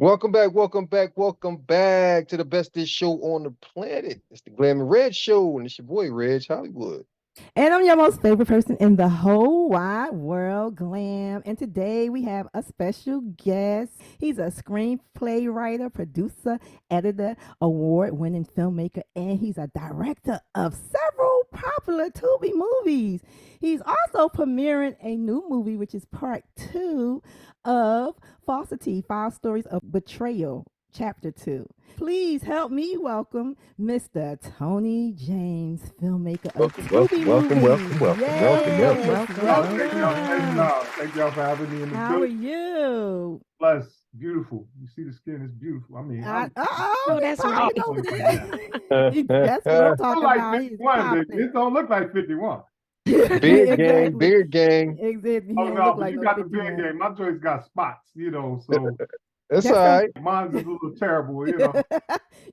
welcome back to the bestest show on the planet. It's the Glam and Red Show, and it's your boy Reg Hollywood. And I'm your most favorite person in the whole wide world, Glam. And today we have a special guest. He's a screenplay writer, producer, editor, award winning filmmaker, and he's a director of several popular Tubi movies. He's also premiering a new movie, which is part two of Falsity, Five Stories of Betrayal, Chapter 2. Please help me welcome Mr. Tony James, filmmaker of Welcome, welcome, Tubi welcome, welcome, Movies. welcome, welcome, Yes, welcome. Welcome, welcome. welcome. Thank y'all for having me in the How are building. you? Plus, beautiful. You see the skin is beautiful. I mean, Oh, that's he's right. popping over It there. That's what I'm talking like about. He's 51, baby. popping. It don't look like 51. Beard gang, Exactly. beard gang. Exactly. He Oh don't no, look but like you no got the 51. big game. My joint's got spots, so That's That's all some. right. mine's is a little terrible,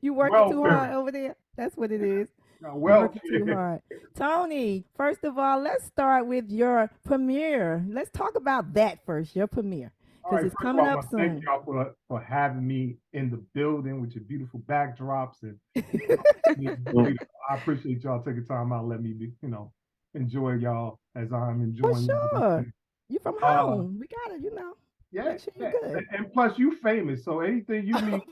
You working too Welfare. hard over there. That's what it is. You Well, working too hard. Tony, first of all, let's start with your premiere. Let's talk about that first, your premiere, all because right. it's First of coming all, I up want to thank soon. y'all for having me in the building with your beautiful backdrops and I appreciate y'all taking time out. Let me enjoy y'all as I'm For enjoying sure. y'all. You from Uh, home. We gotta, yeah, make sure you're yeah. good. And plus you famous, so anything you need,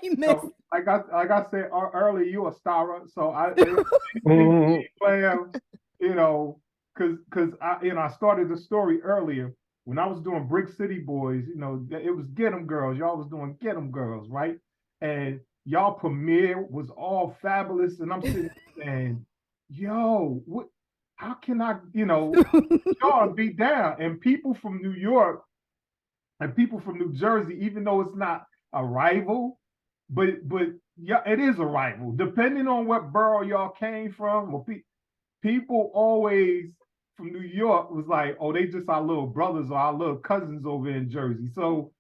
Famous. like I said earlier, you a star. So anything you Mhm. need, Glam, you know, because I started the story earlier when I was doing Brick City Boys. It was Get 'em Girls. Y'all was doing Get 'em Girls, right? And y'all premiere was all fabulous, and I'm sitting there saying, "Yo, what? How can I, y'all be down?" And people from New York and people from New Jersey, even though it's not a rival, but yeah, it is a rival. Depending on what borough y'all came from, or people always from New York was like, oh, they just our little brothers or our little cousins over in Jersey. So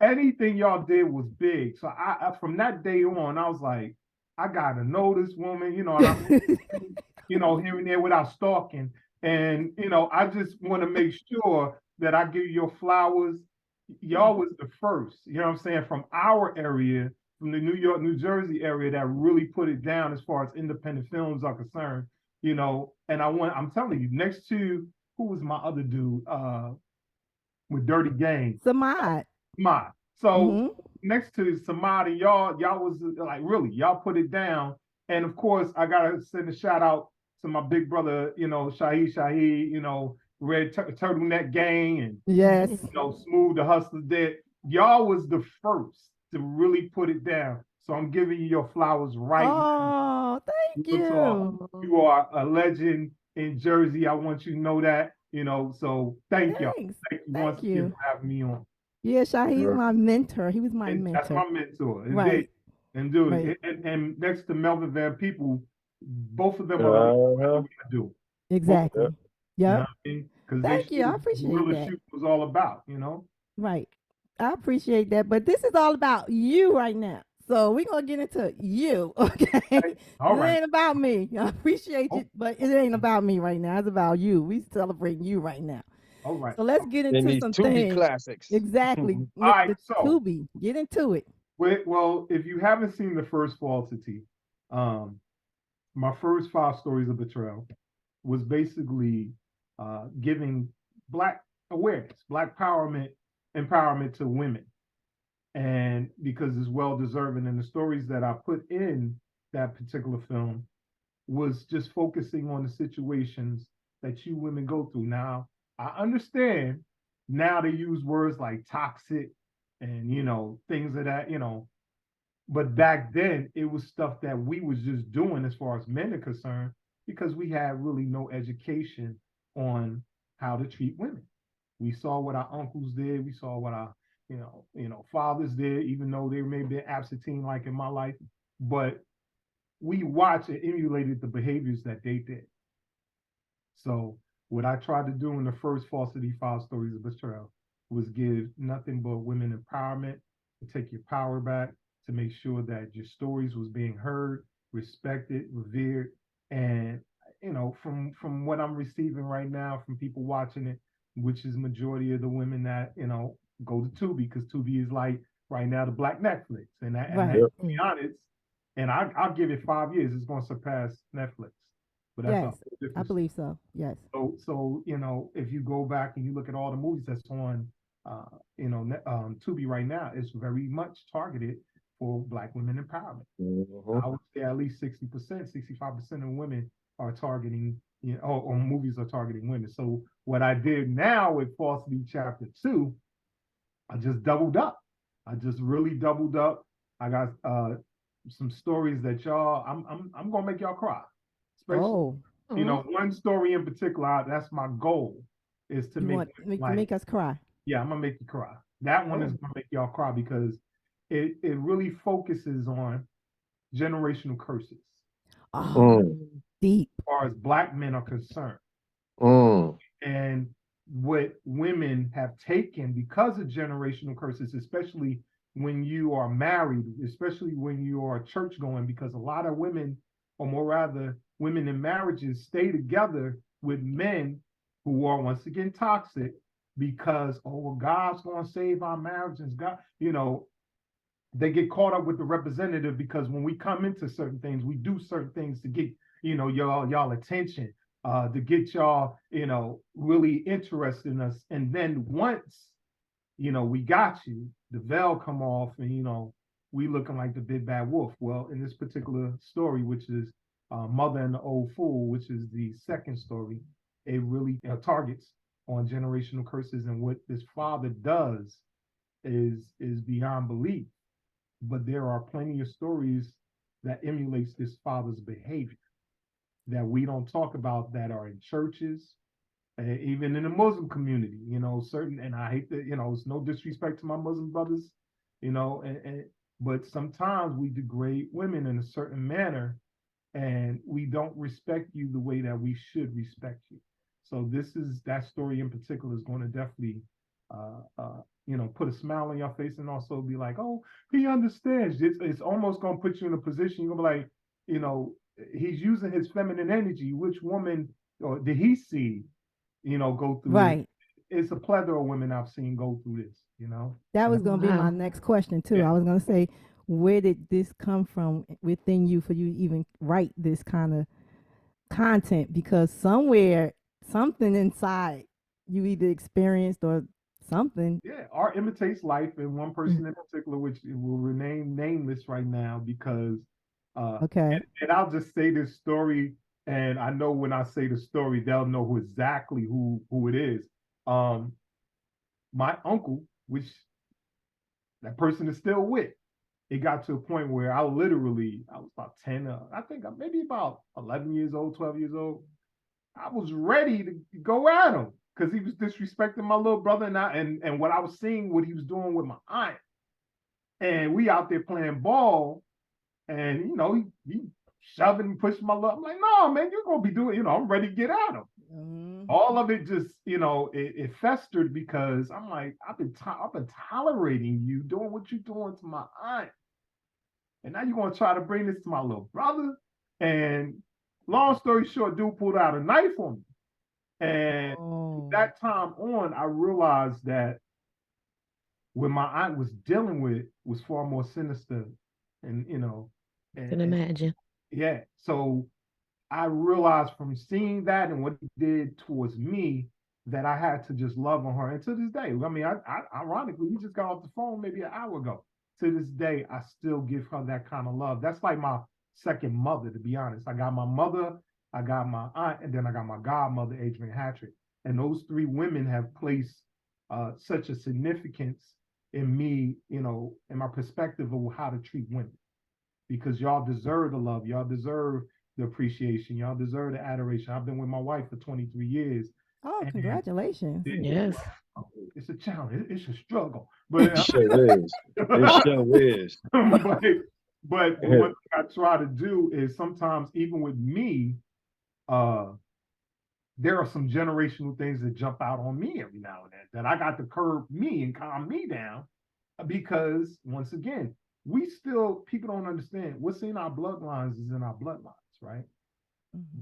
anything y'all did was big. So I from that day on, I was like, I gotta know this woman, and I'm here and there without stalking. And I just want to make sure that I give you your flowers. Y'all was the first, you know what I'm saying, from our area, from the New York, New Jersey area that really put it down as far as independent films are concerned. And I'm telling you, next to who was my other dude, with Dirty Game, Samad. Samad. So Mm-hmm. next to Samad and y'all was like really, y'all put it down. And of course, I gotta send a shout out to my big brother, Shahi, Red Turtleneck Gang, and Yes. Smooth the Hustler Dead. Y'all was the first to really put it down. So I'm giving you your flowers right now. Oh, thank Real talk. you. You are a legend in Jersey. I want you to know that. So thank y'all. Thanks. Thank you once Thank again you. for having me on. Yeah, Shahid's Sure. my mentor. He was my And that's mentor. my mentor, indeed. Right. And dude, Right. and next to Melvin Van People, both of them are the Uh-huh. way I do. Both, Yep. Exactly. you know Yep. what I mean? Because they Thank you. showed I us what appreciate guerrilla that. shooting was all about. Right. I appreciate that. But this is all about you right now. So we're gonna get into you, okay? Hey, all This right. ain't about me. I appreciate Oh, you, but it ain't about me right now. It's about you. We celebrating you right now. all right. So let's get In into these some Tubi things. classics. Exactly. All right. The So, Tubi. Get into it. well, if you haven't seen the first Falsity, um, my first five stories of betrayal was basically giving Black awareness, Black empowerment to women. And because it's well deserving, and the stories that I put in that particular film was just focusing on the situations that you women go through. Now, I understand now they use words like toxic and things of that. But back then, it was stuff that we was just doing as far as men are concerned because we had really no education on how to treat women. We saw what our uncles did. We saw what our fathers did, even though they may have been absentee like in my life. But we watched and emulated the behaviors that they did. So what I tried to do in the first Falsity Five Stories of Betrayal was give nothing but women empowerment to take your power back, to make sure that your stories was being heard, respected, revered, and from what I'm receiving right now from people watching it, which is majority of the women that go to Tubi because Tubi is like right now, the Black Netflix, and Right. to be honest, and I'll give it 5 years, it's going to surpass Netflix, but that's a Yes, whole I different. believe so. Yes. So if you go back and you look at all the movies that's on, Tubi right now, it's very much targeted for Black women empowerment. I would say at least 60%, 65% of women are targeting, or movies are targeting women. So what I did now with Falsity Chapter 2, I just doubled up. I just really doubled up. I got some stories that y'all, I'm gonna make y'all cry. Especially, Oh, one story in particular, that's my goal, is to you make want to like, make us cry? yeah, I'm gonna make you cry. That one is Oh, gonna make y'all cry because it really focuses on generational curses oh, deep. as far as Black men are concerned. Mm. And what women have taken because of generational curses, especially when you are married, especially when you are church going, because a lot of women, or more rather, women in marriages stay together with men who are once again toxic because, oh, well, God's going to save our marriages. God, they get caught up with the representative because when we come into certain things, we do certain things to get, y'all attention, to get y'all, really interested in us. And then once, we got you, the veil come off and, we looking like the big bad wolf. Well, in this particular story, which is Mother and the Old Fool, which is the second story, it really targets on generational curses, and what this father does is beyond belief. But there are plenty of stories that emulates this father's behavior that we don't talk about, that are in churches, even in the Muslim community, certain, and I hate that, it's no disrespect to my Muslim brothers, but sometimes we degrade women in a certain manner and we don't respect you the way that we should respect you. So that story in particular is going to definitely, put a smile on your face and also be like, oh, he understands. It's almost going to put you in a position, you're going to be like, he's using his feminine energy. Which woman or did he see, go through this? Right. It's a plethora of women I've seen go through this, That and was going to be my next question too. yeah, I was going to say, where did this come from within you for you to even write this kind of content? Because somewhere, something inside you either experienced or something. yeah, art imitates life, and one person in particular, which will remain nameless right now, because Okay. and I'll just say this story, and I know when I say the story, they'll know exactly who it is. Um, my uncle, which that person is still with, it got to a point where I was about 10, I think maybe about 11 years old, 12 years old. I was ready to go at him because he was disrespecting my little brother, and what I was seeing, what he was doing with my aunt. And we out there playing ball, and he shoving and pushing my little. I'm like, no, man, you're gonna be doing, I'm ready to get at him. All of it just, it festered because I'm like, I've been tolerating you doing what you're doing to my aunt. And now you're going to try to bring this to my little brother. And long story short, dude pulled out a knife on me. And that time on, I realized that what my aunt was dealing with was far more sinister. And, Can imagine. yeah. So I realized from seeing that and what he did towards me that I had to just love on her. And to this day, I mean, I ironically, we just got off the phone maybe an hour ago. To this day, I still give her that kind of love. That's like my second mother, to be honest. I got my mother, I got my aunt, and then I got my godmother, Adrian Hattrick. And those three women have placed such a significance in me, in my perspective of how to treat women. Because y'all deserve the love, y'all deserve the appreciation, y'all deserve the adoration. I've been with my wife for 23 years. Oh, congratulations. Yes. It's a challenge. It's a struggle. It But sure is. It sure is. but what I try to do is sometimes, even with me, there are some generational things that jump out on me every now and then that I got to curb me and calm me down, because once again, people don't understand what's in our bloodlines is in our bloodlines, right?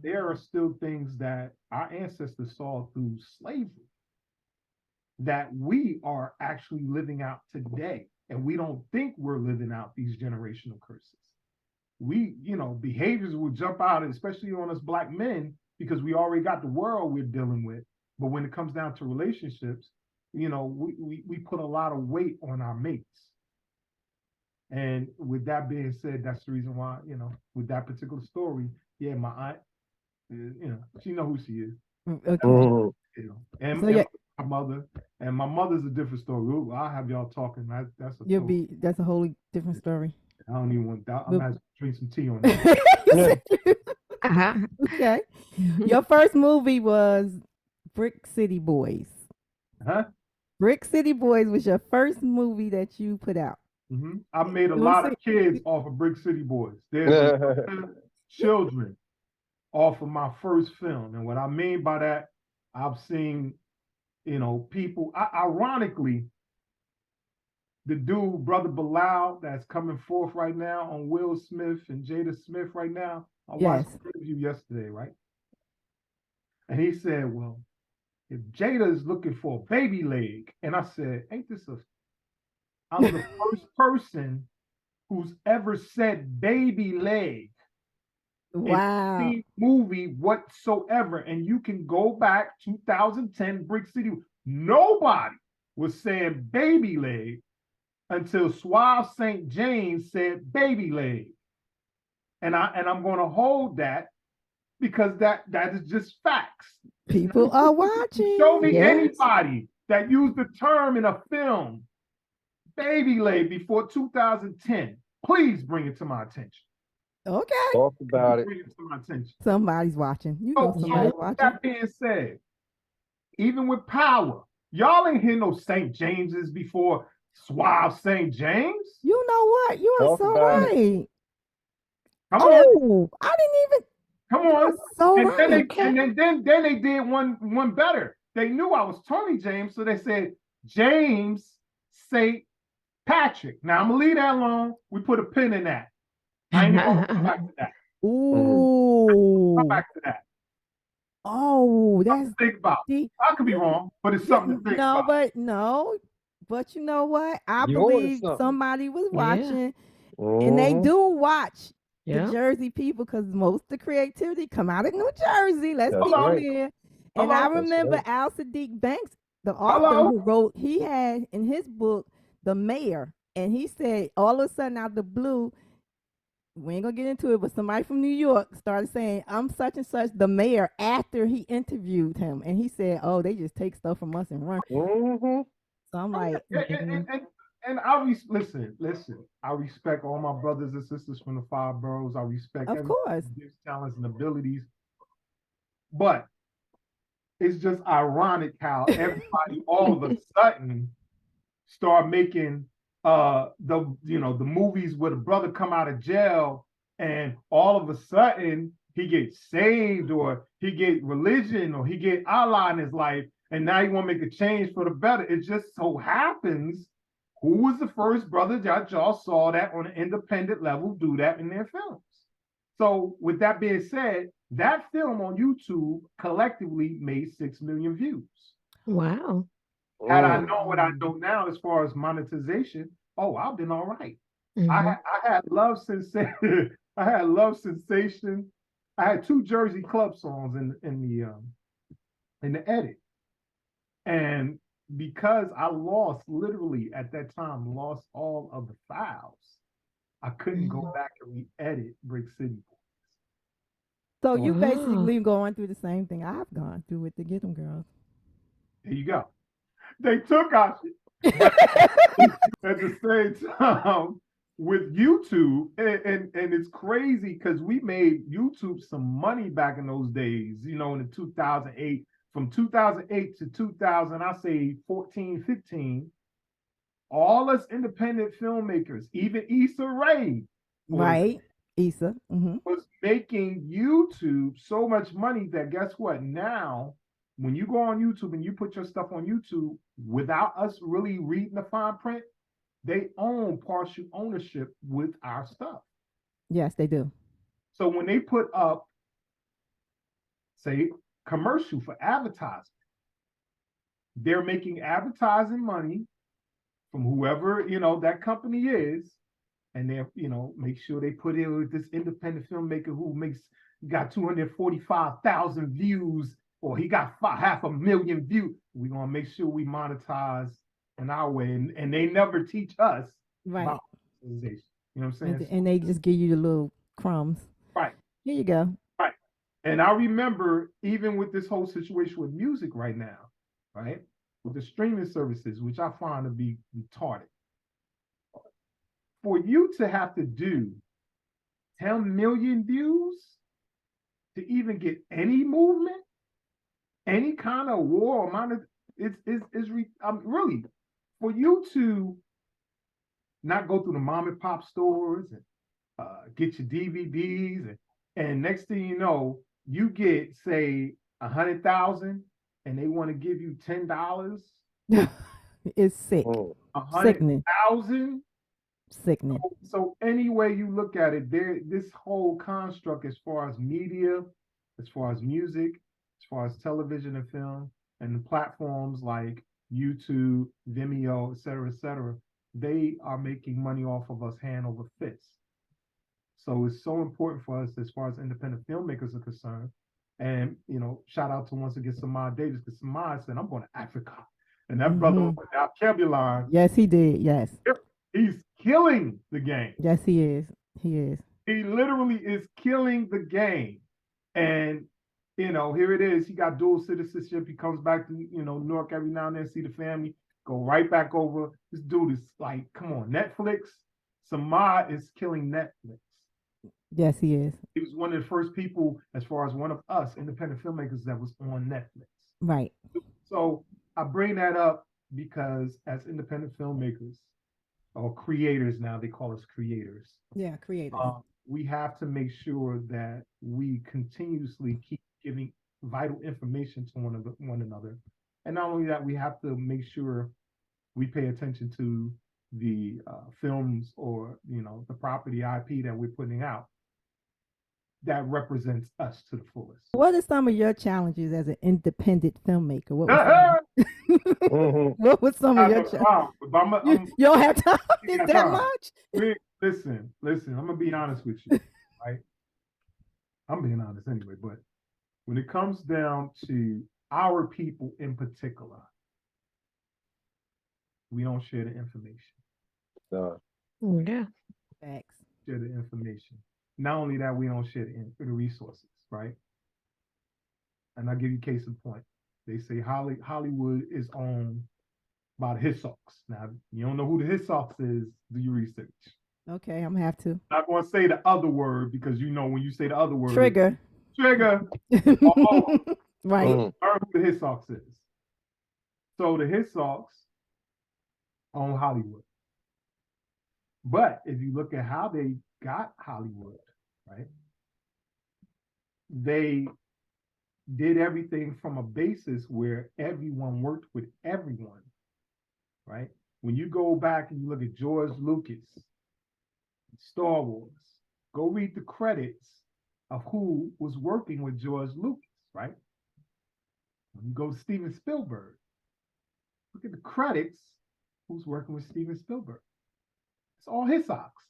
There are still things that our ancestors saw through slavery that we are actually living out today. and we don't think we're living out these generational curses. We, behaviors will jump out, especially on us Black men, because we already got the world we're dealing with. But when it comes down to relationships, we put a lot of weight on our mates. And with that being said, that's the reason why, with that particular story, yeah, my aunt, she know who she is. Okay. And, So, and my mother's a different story. I'll have y'all talking. That's a that's a wholly different story. I don't even want that. I'm We'll- gonna have to drink some tea on that. Uh-huh. Okay. Your first movie was Brick City Boys. Huh? Brick City Boys was your first movie that you put out. I made a You lot wanna of kids off of Brick City Boys. There's a lot of children off of my first film. And what I mean by that, I've seen, people, ironically, the dude, Brother Bilal, that's coming forth right now on Will Smith and Jada Smith right now. I watched Yes. the interview yesterday, right? And he said, well, if Jada is looking for a baby leg, and I said, I'm the first person who's ever said baby leg Wow. in any movie whatsoever. And you can go back 2010 Brick City. Nobody was saying baby leg until Suave St. James said baby leg. And I'm going to hold that because that is just facts. People are watching. Show me Yes. anybody that used the term in a film baby leg before 2010. Please bring it to my attention. Okay. Talk about it. Bring it to my attention. Somebody's watching. You know somebody's So watching. that being said, even with Power, y'all ain't hear no St. James's before Suave St. James. You know what? You are Talk so about it. right. Come on, Oh, I didn't even. come You on. are so And then right. then they did one better. They knew I was Tony James, so they said James St. Patrick. Now I'm gonna leave that alone. We put a pin in that. I ain't gonna come back to that. Ooh. Come back to that. Oh, Something that's to think about. deep. I could be wrong, but it's something to think about. But you know what? I You ordered believe something. somebody was Yeah. watching, and they Mhm. do watch the Yeah. Jersey people because most of the creativity come out of New Jersey. Let's That's be Hello. right. clear. And I Hello. That's remember right. Al Sadiq Banks, the author Hello. who wrote, he had in his book The Mayor, and he said all of a sudden out the blue, we ain't gonna get into it, but somebody from New York started saying, I'm such and such the mayor after he interviewed him. And he said, oh, they just take stuff from us and run. Mm-hmm. So I'm like, And I listen. I respect all my brothers and sisters from the five boroughs. I respect of course. everybody's talents and abilities. But it's just ironic how everybody all of a sudden start making the movies where the brother come out of jail and all of a sudden he gets saved or he get religion or he get Allah in his life and now you want to make a change for the better. It just so happens who was the first brother that y'all saw that on an independent level do that in their films. So with that being said, that film on YouTube collectively made 6 million views. Wow. Had I known what I know now as far as monetization, I've been all right. I had Love Sensation. I had Love Sensation. I had 2 Jersey Club songs in the edit, and because I literally at that time lost all of the files, I couldn't go back and re-edit Brick City. So you Wow. basically going through the same thing I've gone through with the Get 'em Girls. There you go. They took our shit. But at the same time, with YouTube, and it's crazy because we made YouTube some money back in those days, in the 2008, from 2008 to 2000, I say 14, 15, all us independent filmmakers, even Issa Rae Right. Issa. was making YouTube so much money that guess what? Now, when you go on YouTube and you put your stuff on YouTube without us really reading the fine print, they own partial ownership with our stuff. Yes, they do. So when they put up, say, commercial for advertising, they're making advertising money from whoever, that company is, and they, make sure they put in with this independent filmmaker who got 245,000 views, or he got 500,000 views. We're gonna make sure we monetize in our way, and they never teach us Right. about monetization. You know what I'm saying? And they just give you the little crumbs. Right. Here you go. Right. And I remember even with this whole situation with music right now, right? With the streaming services, which I find to be retarded. For you to have to do 10 million views to even get any movement, any kind of war amount of really for you to not go through the mom and pop stores and get your DVDs and next thing you know, you get say 100,000 and they want to give you $10. It's sick. 100,000. Sickening. So any way you look at it, this whole construct, as far as media, as far as music, as far as television and film, and the platforms like YouTube, Vimeo, et cetera, they are making money off of us hand over fist. So it's so important for us as far as independent filmmakers are concerned. And, shout out to once again Samad Davis, because Samad said, I'm going to Africa. And that brother with the vocabulary. Yes, he did. Yes. He's killing the game. Yes, he is. He is. He literally is killing the game. And, here it is. He got dual citizenship. He comes back to, New York every now and then, see the family, go right back over. This dude is like, come on, Netflix. Samad is killing Netflix. Yes, he is. He was one of the first people, as far as one of us independent filmmakers, that was on Netflix. Right. So I bring that up because as independent filmmakers, or creators now, they call us creators. Yeah, creators. We have to make sure that we continuously keep giving vital information to one another. And not only that, we have to make sure we pay attention to the films or, the property IP that we're putting out that represents us to the fullest. What are some of your challenges as an independent filmmaker? What was some of your challenges? You don't have time? Is that much? Listen, I'm going to be honest with you, right? I'm being honest anyway, but when it comes down to our people in particular, we don't share the information. Yeah. Thanks. Share the information. Not only that, we don't share the resources, right? And I'll give you case in point. They say Hollywood is owned by the Hitsocks. Now, you don't know who the Hitsocks is, do your research. Okay, I'm gonna have to. I'm not going to say the other word because when you say the other word. Trigger. Right. Learn who the Hitsocks is. So the Hitsocks own Hollywood. But if you look at how they got Hollywood, right? They did everything from a basis where everyone worked with everyone, right? When you go back and you look at George Lucas, Star Wars, go read the credits of who was working with George Lucas, right? When you go to Steven Spielberg, look at the credits, who's working with Steven Spielberg. It's all his socks,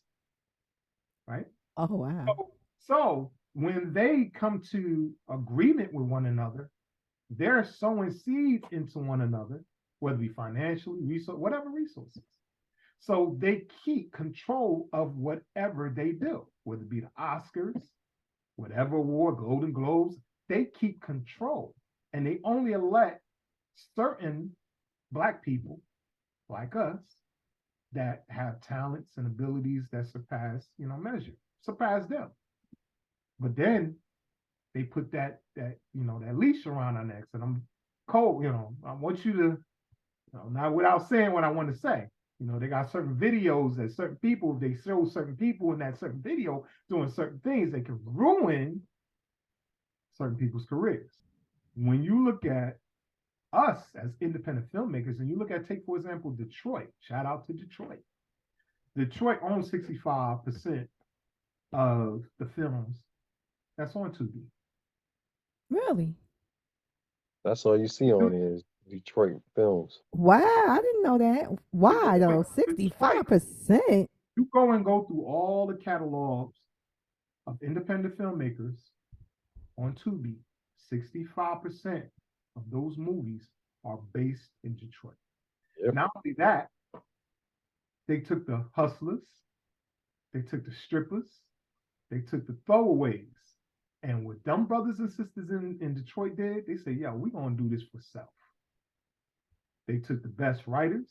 right? Oh, wow. So when they come to agreement with one another, they're sowing seeds into one another, whether it be financially, whatever resources. So they keep control of whatever they do, whether it be the Oscars, whatever award, Golden Globes, they keep control. And they only elect certain Black people like us that have talents and abilities that surpass them. But then they put that leash around our necks, and I'm cold, I want you to, not without saying what I want to say. They got certain videos that certain people, if they show certain people in that certain video doing certain things, they can ruin certain people's careers. When you look at us as independent filmmakers, and you look at, take for example, Detroit, shout out to Detroit. Detroit owns 65% of the films that's on Tubi. Really? That's all you see on is Detroit films. Wow, I didn't know that. Why though? Detroit, 65%. you go through all the catalogs of independent filmmakers on Tubi. 65% of those movies are based in Detroit. Yep. Not only that, they took the hustlers, they took the strippers, they took the throwaways. And what them brothers and sisters in Detroit did, they said, yeah, we're going to do this for self. They took the best writers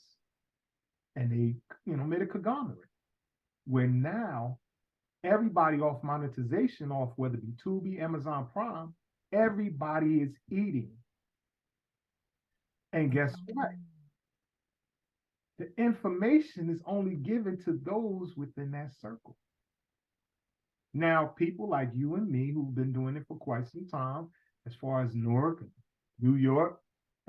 and they, made a conglomerate where now everybody off monetization, off whether it be Tubi, Amazon Prime, everybody is eating. And guess what? The information is only given to those within that circle. Now, people like you and me who've been doing it for quite some time, as far as Newark, New York,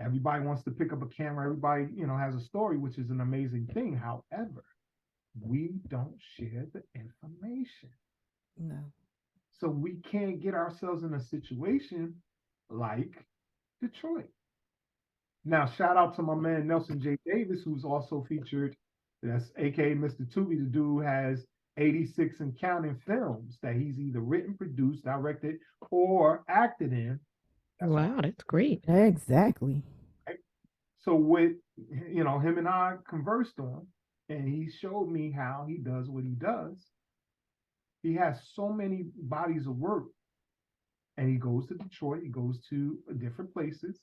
everybody wants to pick up a camera. Everybody, has a story, which is an amazing thing. However, we don't share the information. No. So we can't get ourselves in a situation like Detroit. Now, shout out to my man Nelson J. Davis, who's also featured. That's AKA Mr. Tubi. The dude has 86 and counting films that he's either written, produced, directed, or acted in. Wow, that's great. Exactly. Right? So with him and I conversed on, and he showed me how he does what he does. He has so many bodies of work, and he goes to Detroit, he goes to different places,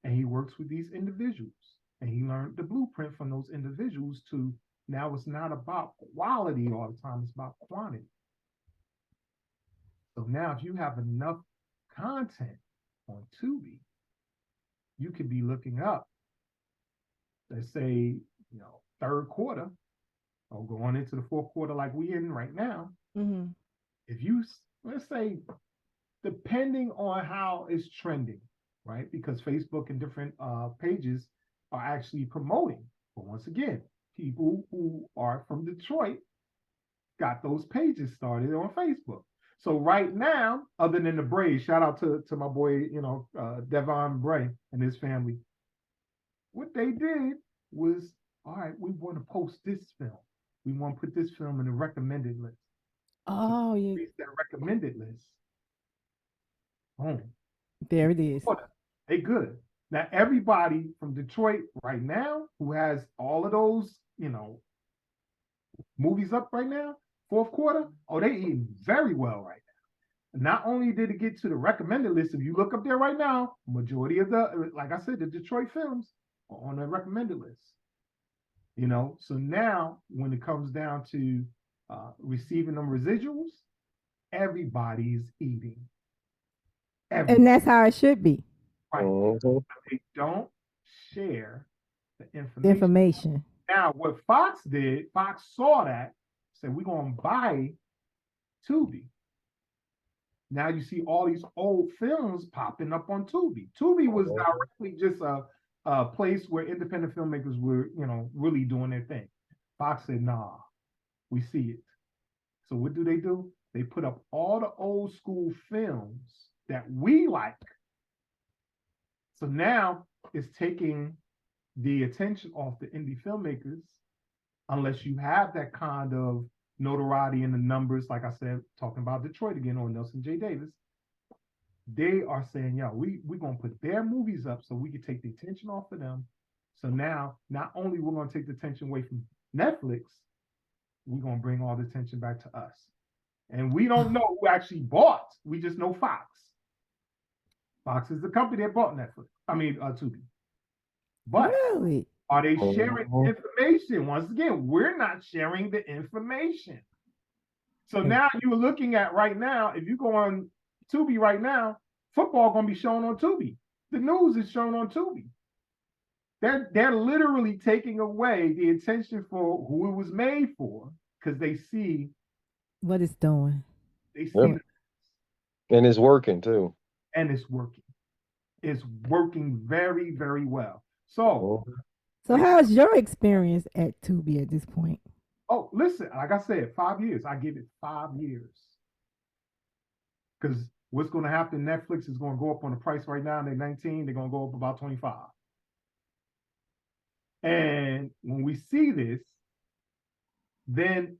and he works with these individuals. And he learned the blueprint from those individuals to now it's not about quality all the time, it's about quantity. So now if you have enough content on Tubi, you could be looking up, let's say, third quarter or going into the fourth quarter like we in right now. Mm-hmm. If you, let's say, depending on how it's trending, right? Because Facebook and different pages are actually promoting. But once again, people who are from Detroit got those pages started on Facebook. So right now, other than the Braves, shout out to my boy, Devon Bray and his family. What they did was, all right, we want to post this film. We want to put this film in the recommended list. Oh, So yeah. that recommended list. Boom. There it is. They good. Now, everybody from Detroit right now who has all of those, movies up right now, fourth quarter, they eating very well right now. Not only did it get to the recommended list, if you look up there right now, majority of the, like I said, the Detroit films are on the recommended list. So now when it comes down to receiving them residuals, everybody's eating. And that's how it should be. Right. Mhm. They don't share the Information. Now, what Fox did, Fox saw that, said, we're going to buy Tubi. Now you see all these old films popping up on Tubi. Tubi was directly just a place where independent filmmakers were, really doing their thing. Fox said, nah, we see it. So what do? They put up all the old school films that we like. So now it's taking the attention off the indie filmmakers, unless you have that kind of notoriety in the numbers, like I said, talking about Detroit again on Nelson J. Davis. They are saying, we're going to put their movies up so we can take the attention off of them. So now, not only we're going to take the attention away from Netflix, we're going to bring all the attention back to us. And we don't know who actually bought. We just know Fox. Fox is the company that bought Netflix. Tubi. But really? Are they sharing information? Once again, we're not sharing the information. So now you're looking at right now, if you go on Tubi right now, football going to be shown on Tubi. The news is shown on Tubi. They're literally taking away the attention for who it was made for, because they see what it's doing. They see and it's working too. And it's working. It's working very, very well. So how's your experience at Tubi at this point? Oh, listen, like I said, 5 years. I give it 5 years. Because what's going to happen, Netflix is going to go up on the price right now. They're 19, they're going to go up about 25. And when we see this, then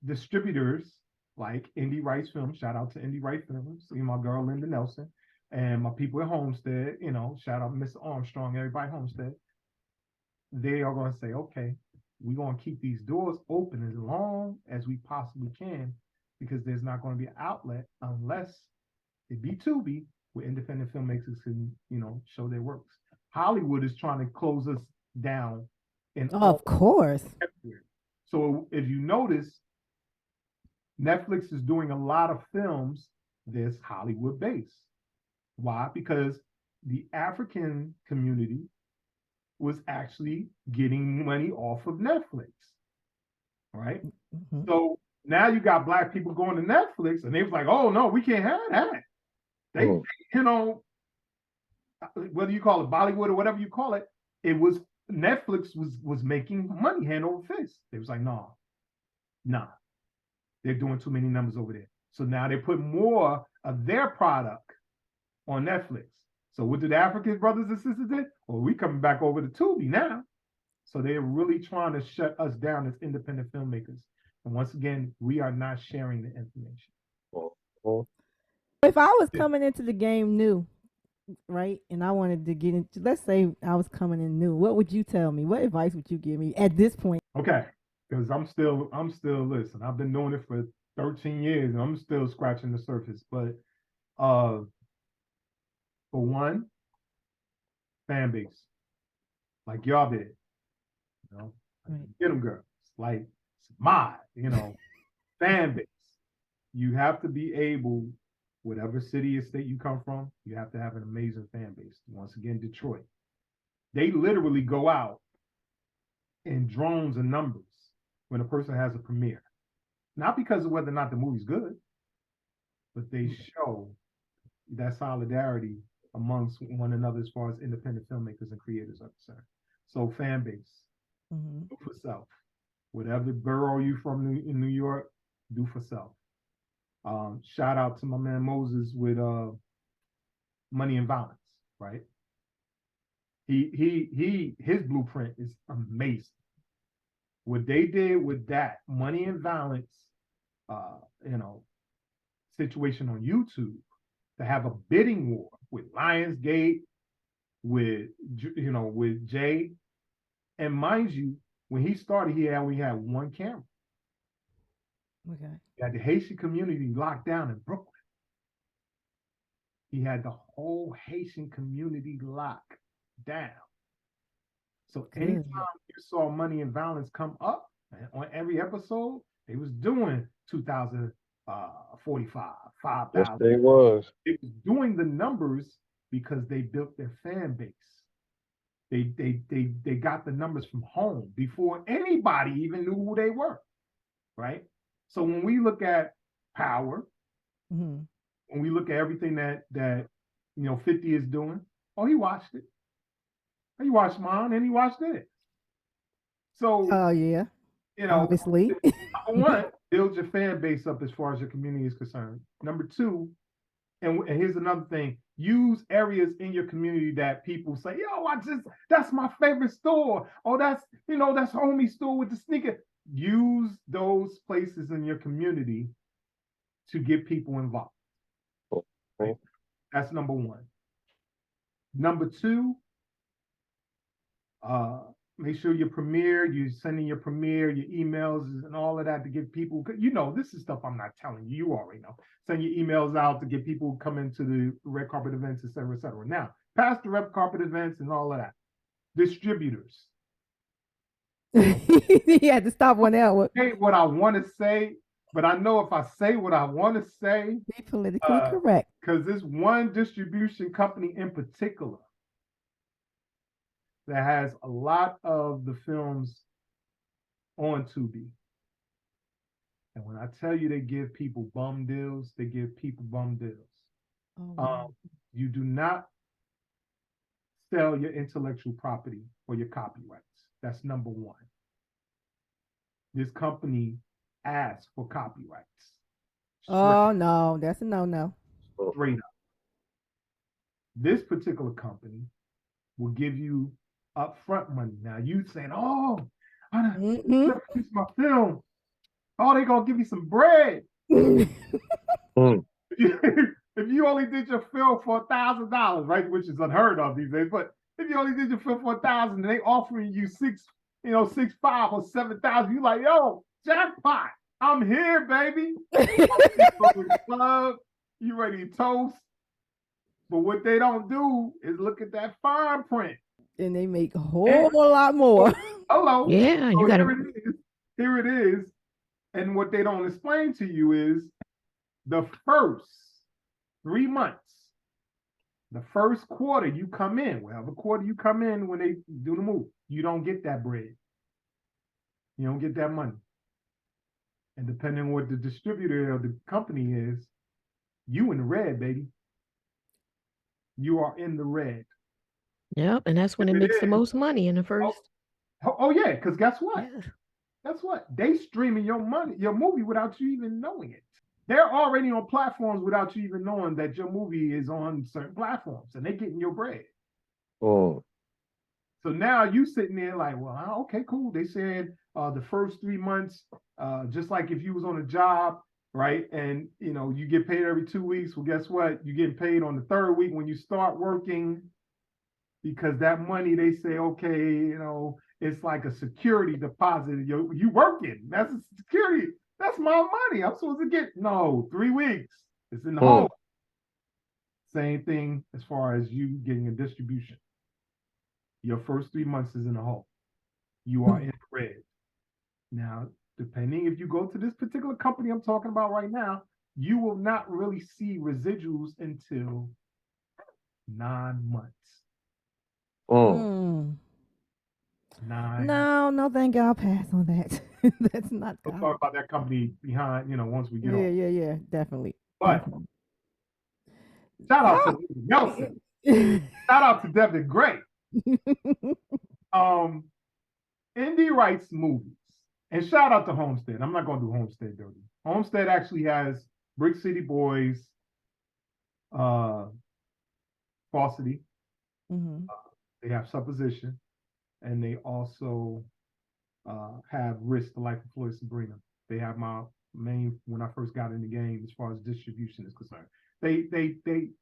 distributors like Indie Rice Films, shout out to Indie Rice Films, see my girl Linda Nelson, and my people at Homestead, shout out Mr. Armstrong, everybody at Homestead. They are going to say, okay, we're going to keep these doors open as long as we possibly can, because there's not going to be an outlet unless it be Tubi, where independent filmmakers can, show their works. Hollywood is trying to close us down in Of course. everywhere. So if you notice, Netflix is doing a lot of films that's Hollywood based. Why? Because the African community was actually getting money off of Netflix, right? Mm-hmm. So now you got Black people going to Netflix, and they was like, "Oh no, we can't have that." They, whether you call it Bollywood or whatever you call it, it was Netflix was making money hand over fist. They was like, "Nah, they're doing too many numbers over there." So now they put more of their product on Netflix. So what did the African brothers and sisters do? Well, we coming back over to Tubi now. So they're really trying to shut us down as independent filmmakers. And once again, we are not sharing the information. If I was coming into the game new, right, and I wanted to get into, let's say I was coming in new, what would you tell me? What advice would you give me at this point? Okay, because I'm still listen. I've been doing it for 13 years, and I'm still scratching the surface. But for one, fan base, like y'all did, Right. get them girls, like my, fan base. You have to be able, whatever city or state you come from, you have to have an amazing fan base. Once again, Detroit, they literally go out in drones and numbers when a person has a premiere, not because of whether or not the movie's good, but they show that solidarity amongst one another as far as independent filmmakers and creators are concerned. So fan base, do for self. Whatever borough you from in New York, do for self. Shout out to my man Moses with Money and Violence, right? His blueprint is amazing. What they did with that Money and Violence, situation on YouTube, to have a bidding war with Lionsgate, with Jay, and mind you, when he started, he only had one camera. Okay. He had the Haitian community locked down in Brooklyn. He had the whole Haitian community locked down. So anytime you saw Money and Violence come up on every episode, they was doing 2,045, 5,000. Yes, they was. It was doing the numbers because they built their fan base. They got the numbers from home before anybody even knew who they were, right? So when we look at Power, when we look at everything that 50 is doing, oh, he watched it. He watched mine and he watched it. So yeah, obviously. Number one, build your fan base up as far as your community is concerned. Number two, and here's another thing, use areas in your community that people say, yo, that's my favorite store. Oh, that's homie store with the sneaker. Use those places in your community to get people involved. Okay. That's number one. Number two, make sure you're sending your premiere, your emails and all of that to get people, this is stuff I'm not telling you. You already know. Send your emails out to get people come into the red carpet events, et cetera, et cetera. Now, past the red carpet events and all of that, distributors. He had to stop one out. Say what I want to say, but I know if I say what I want to say, be politically correct. Because there's one distribution company in particular that has a lot of the films on Tubi. And when I tell you they give people bum deals, they give people bum deals. You do not sell your intellectual property or your copyrights. That's number one. This company asks for copyrights. No, that's a no. Straight up. This particular company will give you upfront money. Now you saying, "Oh, I'm Mhm. gonna produce my film. Oh, they gonna give me some bread." Mm. If you only did your film for $1,000, right, which is unheard of these days, but if you only did your film for 1,000 and they offering you 6.5 or 7,000, you like, yo, jackpot! I'm here, baby. You go to the club, you ready to toast. But what they don't do is look at that fine print. And they make a And, whole lot more. hello. Yeah, you So gotta. here it is. Here it is. And what they don't explain to you is the first 3 months, the first quarter you come in, whatever quarter you come in when they do the move, you don't get that bread. You don't get that money. And depending on what the distributor of the company is, you in the red, baby. You are in the red. Yep, and that's when If it it makes the is, most money in the first. oh yeah, because guess what? Yeah. Guess what? They streaming your money, your movie without you even knowing it. They're already on platforms without you even knowing that your movie is on certain platforms, and they getting your bread. Mm. So now you sitting there like, well, okay, cool. They said the first 3 months, just like if you was on a job, right? And you get paid every 2 weeks. Well, guess what? You getting paid on the third week when you start working, because that money they say, okay, it's like a security deposit. You working. That's a security. That's my money. I'm supposed to get 3 weeks. It's in the hole. Same thing as far as you getting a distribution. Your first 3 months is in the hole. You are in the red. Now, depending if you go to this particular company I'm talking about right now, you will not really see residuals until 9 months. Mm. 9. No, thank God. I'll pass on that. That's not We'll God. talk about that company behind, once we get on. Yeah, definitely. But Definitely. shout out Ah. to Nelson. Shout out to Devin Gray. Indie writes movies. And shout out to Homestead. I'm not going to do Homestead dirty. Homestead actually has Brick City Boys, Falsity. Mhm. They have Supposition. And they also have Risk, the Life of Floyd Sabrina. They have my main, when I first got in the game, as far as distribution is concerned. They've been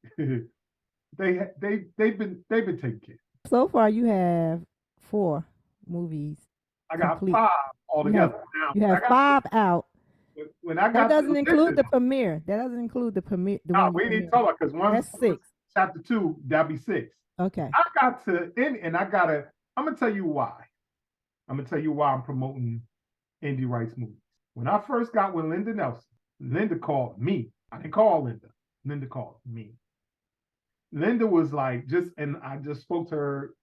taking care. So far, you have 4 movies I got complete. 5 You have altogether. Now, you have 5 out. when I That got doesn't to include the Linda, premiere. That doesn't include the premiere. The no, one we need to premiere. talk about, because once That's 6. chapter 2, that'd be 6. Okay. I got to and I gotta. I'm gonna tell you why. I'm gonna tell you why I'm promoting indie rights movies. When I first got with Linda Nelson, Linda called me. I didn't call Linda. Linda called me. Linda was like, and I just spoke to her.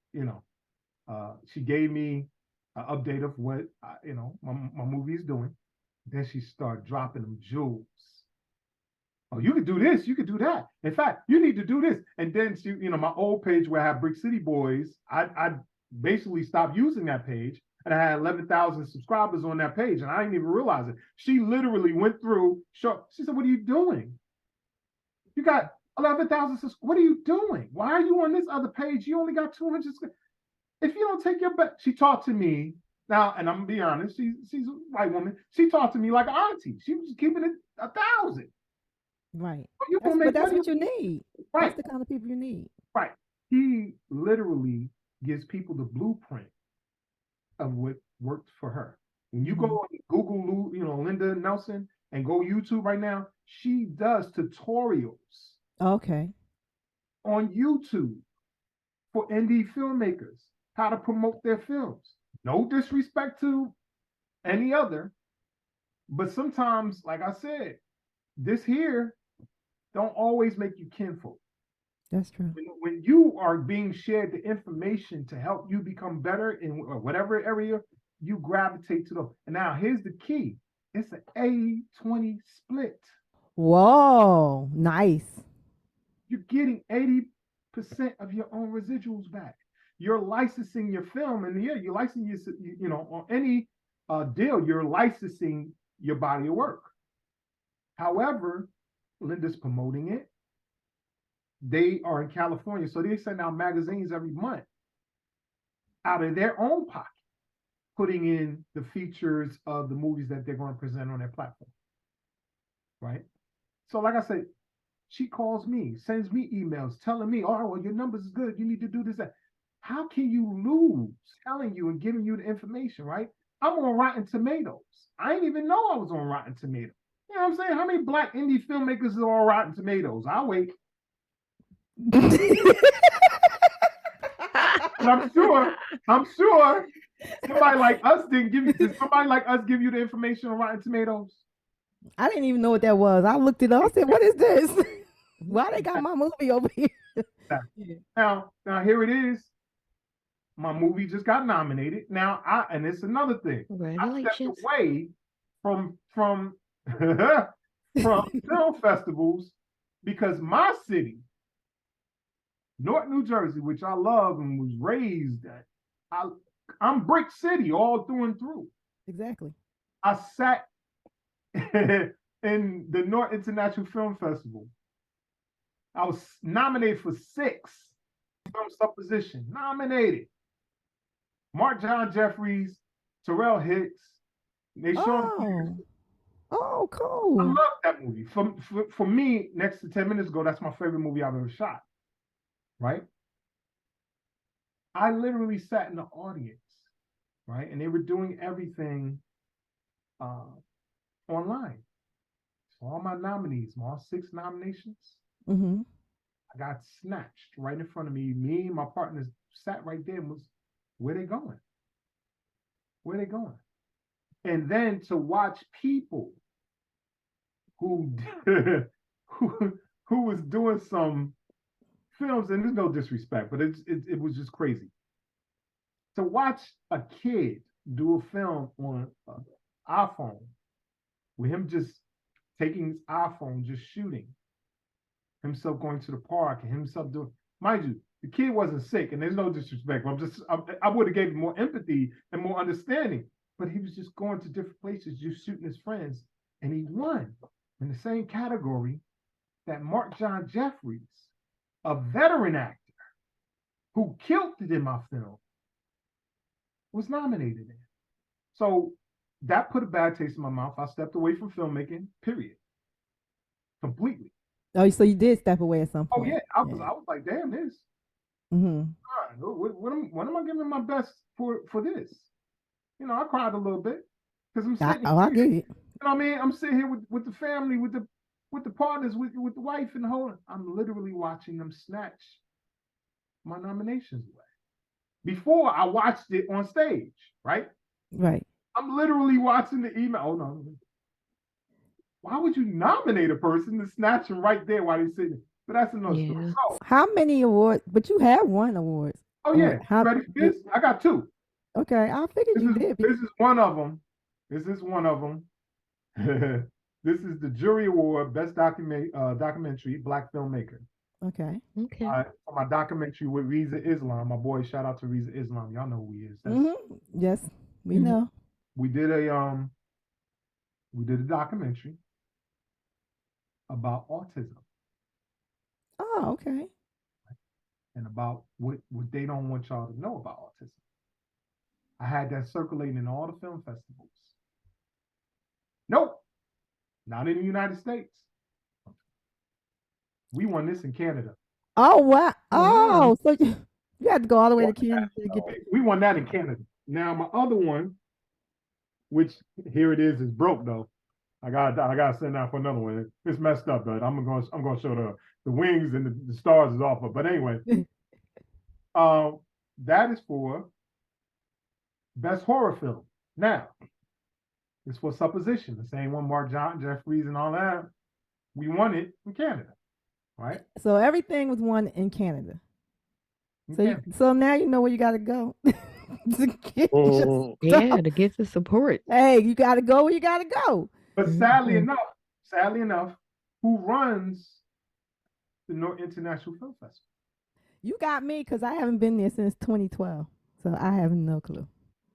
She gave me an update of what my movie is doing. Then she started dropping them jewels. Oh, you could do this, you could do that. In fact, you need to do this. And then she, my old page where I have Brick City Boys, I basically stopped using that page. And I had 11,000 subscribers on that page, and I didn't even realize it. She literally went through. She said, "What are you doing? You got 11,000 subscribers. What are you doing? Why are you on this other page? You only got 200. If you don't take your bet," she talked to me now, and I'm gonna be honest. She's a white woman. She talked to me like an auntie. She was keeping it 1,000. Right. You gonna make That's money? what you need. Right. That's the kind of people you need. Right. He literally gives people the blueprint of what worked for her. When you go on Google, Linda Nelson, and go YouTube right now, she does tutorials Okay. on YouTube for indie filmmakers, how to promote their films. No disrespect to any other, but sometimes, like I said, this here don't always make you kinfolk. That's true. When you are being shared the information to help you become better in whatever area, you gravitate to those. And now here's the key. It's an 80-20 split. Whoa, nice. You're getting 80% of your own residuals back. You're licensing your film, and you're licensing on any deal, you're licensing your body of work. However, Linda's promoting it. They are in California, so they send out magazines every month. out of their own pocket, putting in the features of the movies that they're going to present on their platform. Right? So, like I said, she calls me, sends me emails telling me, oh, well, your numbers is good. You need to do this, that. How can you lose telling you and giving you the information, right? I'm on Rotten Tomatoes. I didn't even know I was on Rotten Tomatoes. You know what I'm saying? How many black indie filmmakers are on Rotten Tomatoes? I'll wait. And I'm sure somebody like us did somebody like us give you the information on Rotten Tomatoes? I didn't even know what that was. I looked it up. I said, "What is this? Why they got my movie over here?" Now here it is. My movie just got nominated. Now and it's another thing. I stepped away from from film festivals because my city, North New Jersey, which I love and was raised at, I'm Brick City all through and through. Exactly. I sat in the North International Film Festival. I was nominated for 6 film supposition. Nominated. Mark John Jeffries, Terrell Hicks. They showed. Oh, cool. I love that movie. For me, next to 10 minutes ago, that's my favorite movie I've ever shot. Right? I literally sat in the audience, right? And they were doing everything online. So all my nominees, all 6 nominations, I got snatched right in front of me. Me and my partners sat right there and was, where they going? Where they going? And then to watch people who who was doing some films, and there's no disrespect, but it was just crazy. To watch a kid do a film on an iPhone with him just taking his iPhone, just shooting, himself going to the park and himself doing, mind you, the kid wasn't sick, and there's no disrespect. I would have gave him more empathy and more understanding, but he was just going to different places, just shooting his friends, and he won in the same category that Mark John Jeffries, a veteran actor who killed it in my film, was nominated in. So that put a bad taste in my mouth. I stepped away from filmmaking, period. Completely. Oh, so you did step away at some point. Oh yeah, I was like, damn this. What am I giving my best for this? You know, I cried a little bit because I'm sitting here. I get it. You know what I mean? I'm sitting here with the family, with the partners, with the wife and the whole. I'm literally watching them snatch my nominations away. Before I watched it on stage, right? Right. I'm literally watching the email. Oh no. Why would you nominate a person to snatch them right there while they're sitting? But that's another story. So, how many awards? But you have won awards. Oh yeah. Ready for this? I got 2. Okay, I figured you did. This is one of them. This is the Jury Award, Best Documentary, Black Filmmaker. Okay. For my documentary with Riza Islam, my boy. Shout out to Riza Islam. Y'all know who he is. Yes, we know. We did a documentary about autism. Oh, okay. And about what they don't want y'all to know about autism. I had that circulating in all the film festivals. Nope, not in the United States. We won this in Canada. Oh, wow. Oh, so you had to go all the way to Canada to get We won that in Canada. Now my other one, which here it is broke though. I gotta send out for another one. It's messed up, but I'm gonna show the wings and the stars is off of. But anyway, that is for Best Horror Film. Now, it's for Supposition, the same one Mark John Jeffries and all that. We won it in Canada, right? So everything was won in Canada. So now you know where you got to go to get to get the support. Hey, you got to go where you got to go. But sadly enough, who runs the North International Film Festival? You got me because I haven't been there since 2012, so I have no clue.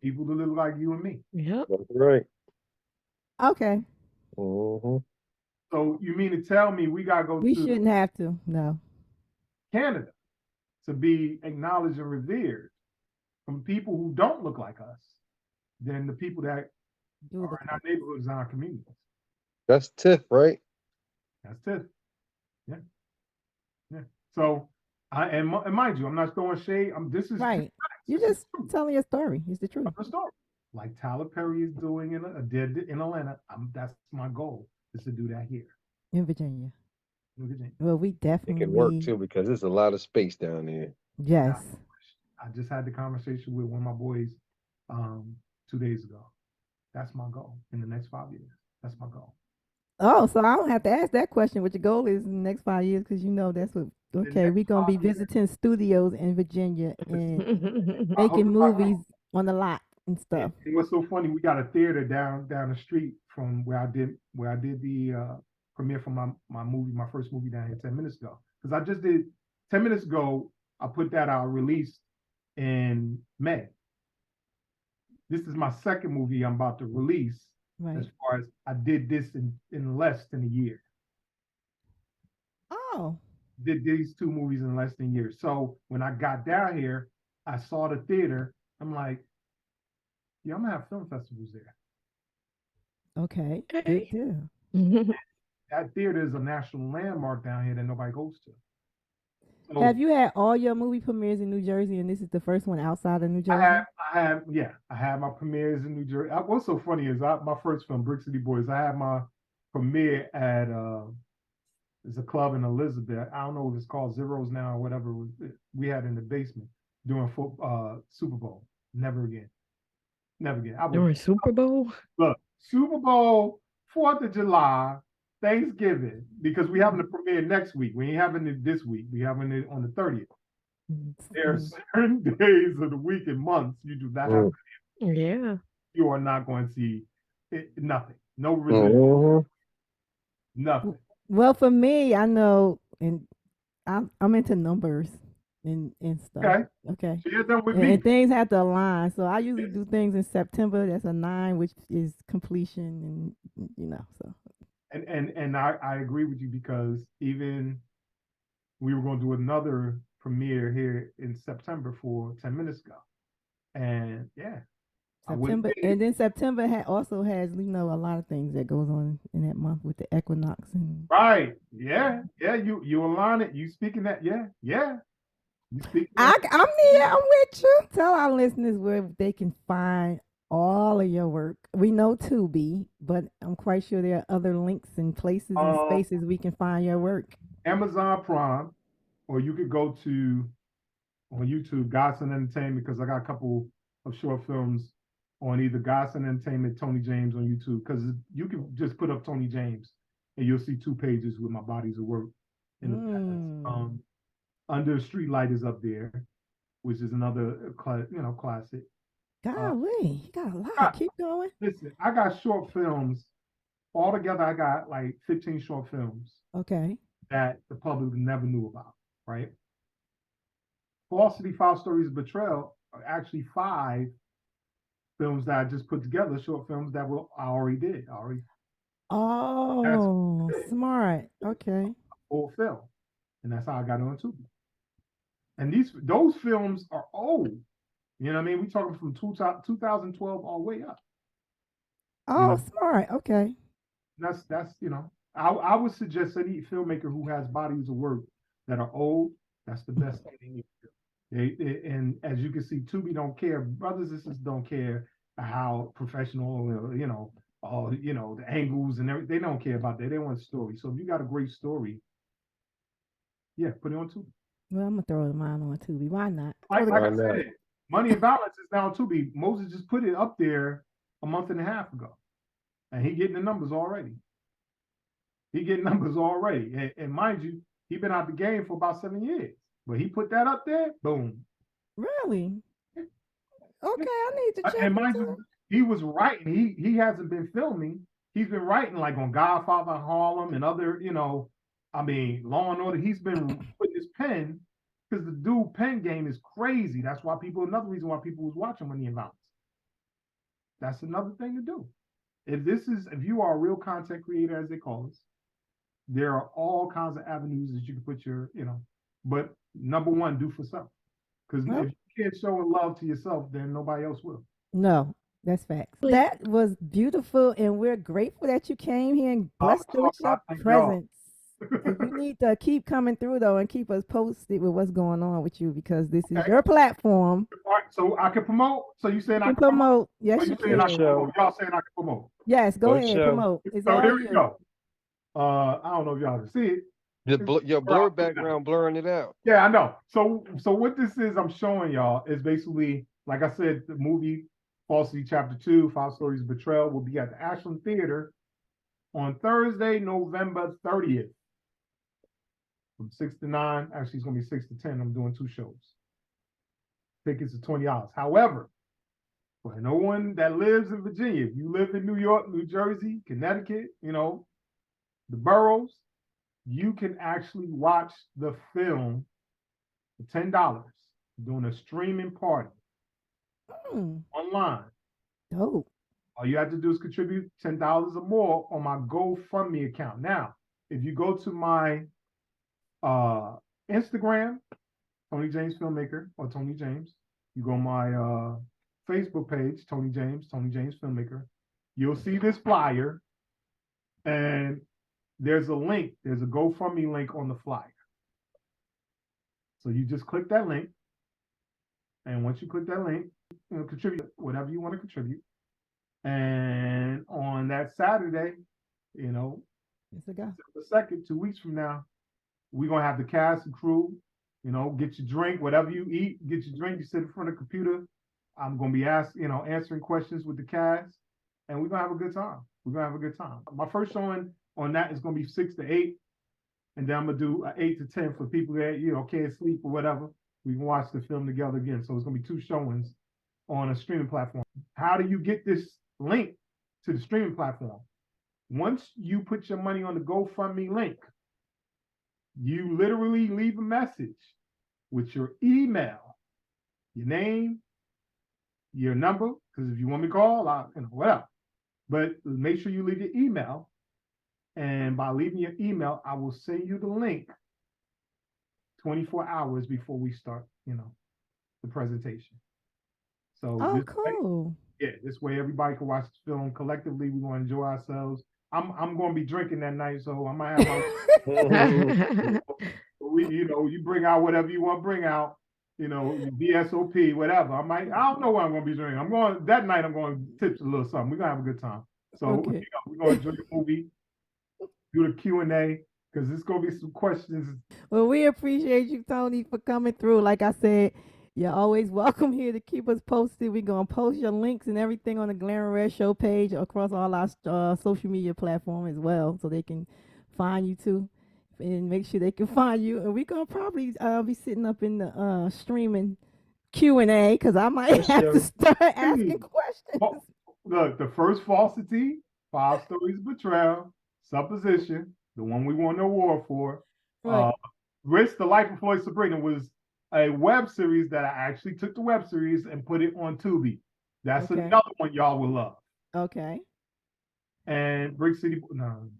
People that look like you and me. Yep. That's right. Okay. So you mean to tell me we gotta go We to shouldn't have to, no. Canada to be acknowledged and revered from people who don't look like us than the people that Do are look in our like neighborhoods and our communities. That's Tiff, right? That's it. Yeah, yeah. So, and mind you, I'm not throwing shade. This is right. You this is just true. telling your story. It's the truth. The story. Like Tyler Perry is doing did in Atlanta. That's my goal is to do that here In Virginia. in Virginia. Well, we It can work definitely too because there's a lot of space down there. Now, yes. I just had the conversation with one of my boys 2 days ago. That's my goal in the next 5 years. That's my goal. Oh, so I don't have to ask that question what your goal is in the next 5 years because you know that's what. The Okay, next we're gonna be 5 years. visiting studios in Virginia and making Okay, movies on the lot and stuff. and what's so funny? We got a theater down the street from where I did the premiere for my movie, my first movie down here 10 minutes ago. Because I just did 10 minutes ago. I put that out released in May. This is my second movie I'm about to release. Right. As far as I did this in less than a year. Oh, Did these two movies in less than a year. So when I got down here, I saw the theater. I'm like, yeah, I'm gonna have film festivals there. okay. Good Okay. deal. That theater is a national landmark down here that nobody goes to. So Have you had all your movie premieres in New Jersey and this is the first one outside of New Jersey? I had my premieres in New Jersey. What's so funny is my first film, Brick City Boys. I had my premiere at there's a club in Elizabeth. I don't know if it's called Zeros now or whatever. We had in the basement doing Super Bowl. Never again. Never again. During Super Bowl? Look, Super Bowl, 4th of July, Thanksgiving, because we having the premiere next week. We ain't having it this week. We having it on the 30th. There are certain days of the week and months you do not have. Yeah. You are not going to see nothing. No residual. Nothing. Well, for me, I know, and I'm into numbers and stuff. Okay. Okay. She had done with And me. things have to align. So I usually Yes. do things in September. That's a 9, which is completion, and so. And I agree with you because even we were going to do another premiere here in September for 10 minutes ago. And yeah, September, and then September also has a lot of things that goes on in that month with the equinox and right. Yeah. Yeah. You align it. You speaking that. Yeah. Yeah. You speaking I'm that. I'm with you. Tell our listeners where they can find all of your work. We know Tubi, but I'm quite sure there are other links and places and spaces we can find your work. Amazon Prime, or you could go to on YouTube, Godson Entertainment, because I got a couple of short films on either Godson Entertainment, Tony James on YouTube, because you can just put up Tony James and you'll see 2 pages with my bodies of work in the past. Under Streetlight is up there, which is another classic. Golly, you got a lot. Keep going. Listen, I got short films. Altogether, I got like 15 short films Okay. that the public never knew about, right? Falsity, 5 Stories of Betrayal are actually 5 films that I just put together, short films that I already did. Oh, smart. Okay. Full film. And that's how I got on Tubi. And those films are old. You know what I mean? We're talking from 2012 all the way up. Oh, smart. Okay. That's I would suggest any filmmaker who has bodies of work that are old, that's the best thing they need to do. And as you can see, Tubi don't care. Brothers and sisters don't care how professional, the angles and everything. They don't care about that. They want a story. So if you got a great story, yeah, put it on Tubi. Well, I'm gonna throw mine on Tubi. Why not? Like I said, Money and Balance is now on Tubi. Moses just put it up there a month and a half ago, and he getting the numbers already. And mind you, he been out the game for about 7 years. But he put that up there, boom. Really? Okay, I need to check. And mind you, he was writing. He hasn't been filming. He's been writing like on Godfather Harlem and other, Law and Order. He's been putting his pen because the dude pen game is crazy. That's why another reason why people was watching Money and Balance. That's another thing to do. If you are a real content creator, as they call us, there are all kinds of avenues that you can put your, but number one, do for self. Because Well, if you can't show love to yourself, then nobody else will. no, that's facts. Like, That was beautiful, and we're grateful that you came here and I'm blessed us with talking, I your thank y'all. presence. And you need to keep coming through though, and keep us posted with what's going on with you because this is Okay. your platform. All right, so I can promote. So you saying You I can can promote? promote. Or Yes, you you saying I Good can can. show. promote? Y'all saying I can promote? Yes, go Good ahead, show. promote. It's So all here we you. go. I don't know if y'all can see it. Your Or I'll blur put it out. background blurring it out. Yeah, I know. So what this is, I'm showing y'all is basically, like I said, the movie Falsity Chapter 2, Five Stories of Betrayal, will be at the Ashland Theater on Thursday, November 30th, from 6 to 9. Actually, it's gonna be 6 to 10. I'm doing 2 shows. Tickets are $20. However, for no one that lives in Virginia, if you live in New York, New Jersey, Connecticut, the boroughs, you can actually watch the film for $10 doing a streaming party online. Dope. All you have to do is contribute $10 or more on my GoFundMe account. Now, if you go to my Instagram, Tony James Filmmaker, or Tony James, you go my Facebook page, Tony James Filmmaker, you'll see this flyer, and there's a link, there's a GoFundMe link on the flyer. So you just click that link, and once you click that link, contribute whatever you want to contribute. And on that Saturday, It's a go. the second, 2 weeks from now, we're gonna have the cast and crew. Get your drink, whatever you eat, get your drink. You sit in front of the computer. I'm gonna be answering questions with the cast, and we're gonna have a good time. My first showing on that is gonna be 6 to 8, and then I'm gonna do 8 to 10 for people that can't sleep or whatever. We can watch the film together again. So it's gonna be 2 showings on a streaming platform. How do you get this link to the streaming platform? Once you put your money on the GoFundMe link, you literally leave a message with your email, your name, your number, because if you want me to call, whatever. But make sure you leave your email. And by leaving your email, I will send you the link 24 hours before we start, the presentation. So Cool. this way everybody can watch the film collectively. We're gonna enjoy ourselves. I'm gonna be drinking that night, so I might have my you bring out whatever you want to bring out, VSOP, whatever. I don't know what I'm gonna be drinking. I'm going to tip a little something. We're gonna have a good time. So Okay. we're gonna enjoy the movie, do the Q&A, because there's gonna be some questions. Well, we appreciate you, Tony, for coming through. Like I said, you're always welcome here to keep us posted. We're going to post your links and everything on the Glam Red Show page across all our social media platform as well, so they can find you too and make sure they can find you. And we're going to probably be sitting up in the streaming Q&A because I might have to start asking questions. Look, the first Falsity, 5 Stories of Betrayal, Supposition, the one we won the award for. Right. Risk, The Life of Floyd Sabrina was a web series that I actually took the web series and put it on Tubi. That's Okay. another one y'all will love. Okay. And Brick City, no.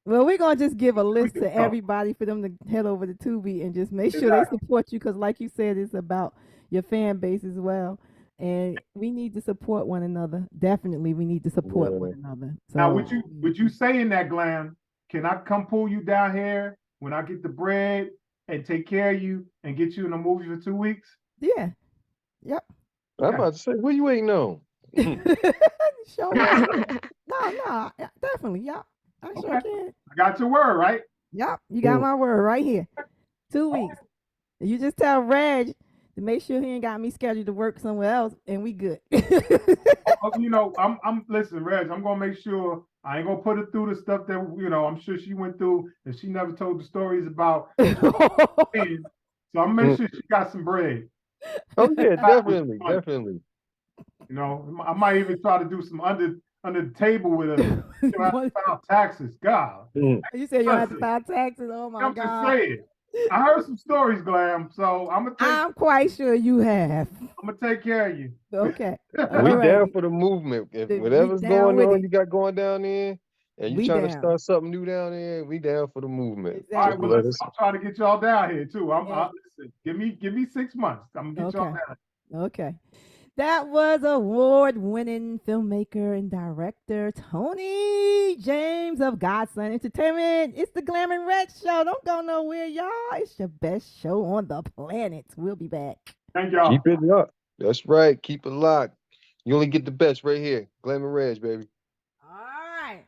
Well, we're going to just give a list to everybody for them to head over to Tubi and just make sure they support you because, like you said, it's about your fan base as well. And we need to support one another. Definitely, we need to support one another. So, now, would you say in that, Glam, can I come pull you down here when I get the bread and take care of you and get you in a movie for 2 weeks? Yeah. Yep. I'm about to say, what you waiting on? Sure. No, definitely. Yep. I sure can. I got your word, right? Yep. You got my word right here. 2 weeks. You just tell Reg to make sure he ain't got me scheduled to work somewhere else, and we good. Listen, Reg, I'm gonna make sure I ain't gonna put her through the stuff that I'm sure she went through, and she never told the stories about. So I'm gonna make sure she got some bread. Oh yeah, definitely. I might even try to do some under the table with her. File taxes, God. You said you have to file taxes. Oh my God! I'm just saying. I heard some stories, Glam. So I'm quite sure you have. I'm gonna take care of you. Okay. We down for the movement. If whatever's going on, you got going down there, And you We trying to down. start something new down there, we down for the movement. All right, Just well, Exactly. let listen, us. I'm trying to get y'all down here too. Yeah. Listen. Give me 6 months. I'm gonna get y'all Okay. down. Okay. That was award-winning filmmaker and director Tony James of Godson Entertainment. It's the Glam and Red Show. Don't go nowhere, y'all. It's your best show on the planet. We'll be back. Thank y'all. Keep it locked. That's right. Keep it locked. You only get the best right here. Glamour Reg, baby. All right.